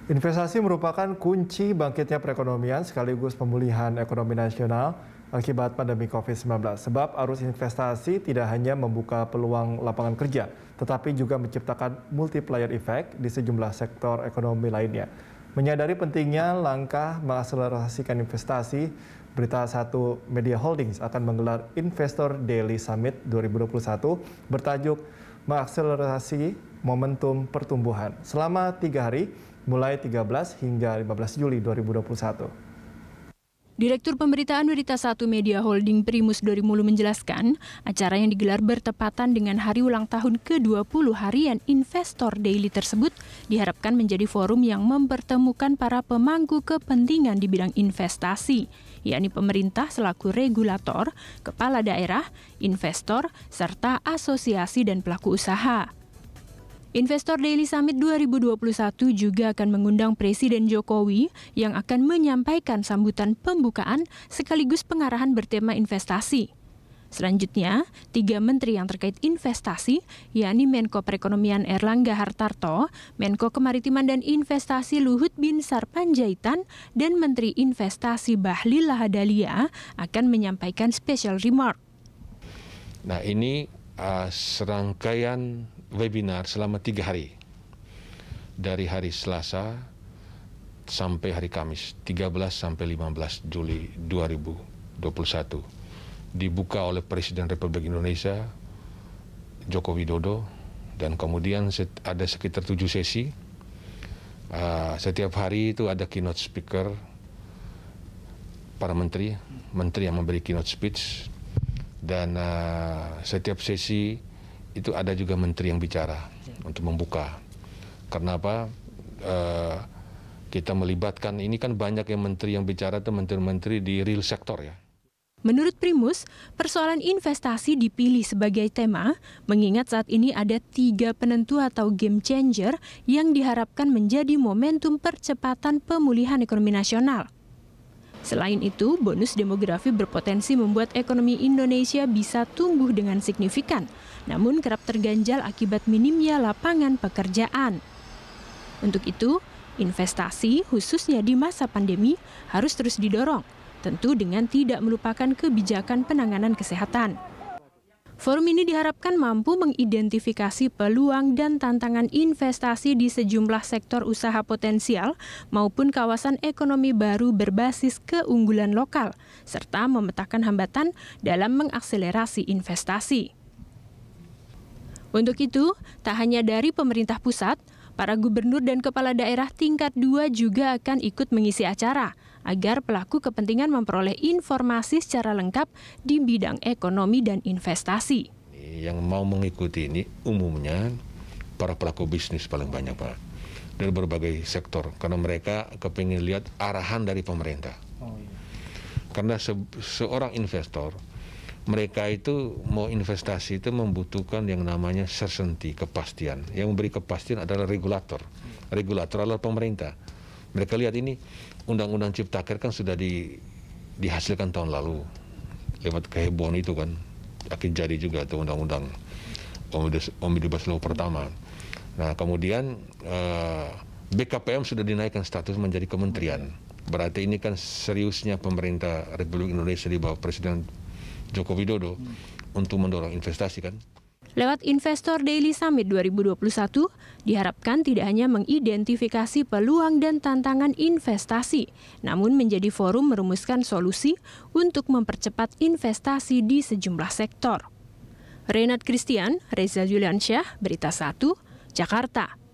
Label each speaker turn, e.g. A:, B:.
A: Investasi merupakan kunci bangkitnya perekonomian sekaligus pemulihan ekonomi nasional akibat pandemi COVID-19. Sebab arus investasi tidak hanya membuka peluang lapangan kerja, tetapi juga menciptakan multiplier effect di sejumlah sektor ekonomi lainnya. Menyadari pentingnya langkah mengakselerasikan investasi, Berita 1 Media Holdings akan menggelar Investor Daily Summit 2021 bertajuk Mengakselerasi Momentum Pertumbuhan selama 3 hari, mulai 13 hingga 15 Juli 2021.
B: Direktur Pemberitaan Berita 1 Media Holding Primus Dorimulu menjelaskan, acara yang digelar bertepatan dengan hari ulang tahun ke-20 harian Investor Daily tersebut diharapkan menjadi forum yang mempertemukan para pemangku kepentingan di bidang investasi, yakni pemerintah selaku regulator, kepala daerah, investor, serta asosiasi dan pelaku usaha. Investor Daily Summit 2021 juga akan mengundang Presiden Jokowi yang akan menyampaikan sambutan pembukaan sekaligus pengarahan bertema investasi. Selanjutnya, 3 menteri yang terkait investasi, yakni Menko Perekonomian Erlangga Hartarto, Menko Kemaritiman dan Investasi Luhut Binsar Panjaitan, dan Menteri Investasi Bahlil Lahadalia akan menyampaikan special remark.
C: Nah, ini serangkaian webinar selama 3 hari, dari hari Selasa sampai hari Kamis 13 sampai 15 Juli 2021, dibuka oleh Presiden Republik Indonesia Joko Widodo, dan kemudian ada sekitar 7 sesi. Setiap hari itu ada keynote speaker, para menteri yang memberi keynote speech, dan setiap sesi itu ada juga menteri yang bicara untuk membuka. Karena apa? Kita melibatkan, ini kan banyak yang menteri yang bicara itu menteri-menteri di real sektor ya.
B: Menurut Primus, persoalan investasi dipilih sebagai tema mengingat saat ini ada 3 penentu atau game changer yang diharapkan menjadi momentum percepatan pemulihan ekonomi nasional. Selain itu, bonus demografi berpotensi membuat ekonomi Indonesia bisa tumbuh dengan signifikan, namun kerap terganjal akibat minimnya lapangan pekerjaan. Untuk itu, investasi khususnya di masa pandemi harus terus didorong, tentu dengan tidak melupakan kebijakan penanganan kesehatan. Forum ini diharapkan mampu mengidentifikasi peluang dan tantangan investasi di sejumlah sektor usaha potensial maupun kawasan ekonomi baru berbasis keunggulan lokal, serta memetakan hambatan dalam mengakselerasi investasi. Untuk itu, tak hanya dari pemerintah pusat, para gubernur dan kepala daerah tingkat 2 juga akan ikut mengisi acara, agar pelaku kepentingan memperoleh informasi secara lengkap di bidang ekonomi dan investasi.
C: Yang mau mengikuti ini umumnya para pelaku bisnis paling banyak, Pak, dari berbagai sektor, karena mereka kepingin lihat arahan dari pemerintah. Karena seorang investor, mereka itu mau investasi itu membutuhkan yang namanya certainty, kepastian. Yang memberi kepastian adalah regulator. Regulator adalah pemerintah. Mereka lihat ini Undang-Undang Ciptaker kan sudah dihasilkan tahun lalu lewat kehebohan itu kan, akan jadi juga itu Undang-Undang Omnibus Law pertama. Nah kemudian BKPM sudah dinaikkan status menjadi kementerian. Berarti ini kan seriusnya pemerintah Republik Indonesia di bawah Presiden Joko Widodo untuk mendorong investasi kan.
B: Lewat Investor Daily Summit 2021, diharapkan tidak hanya mengidentifikasi peluang dan tantangan investasi, namun menjadi forum merumuskan solusi untuk mempercepat investasi di sejumlah sektor. Renat Christian, Reza Juliansyah, Berita 1, Jakarta.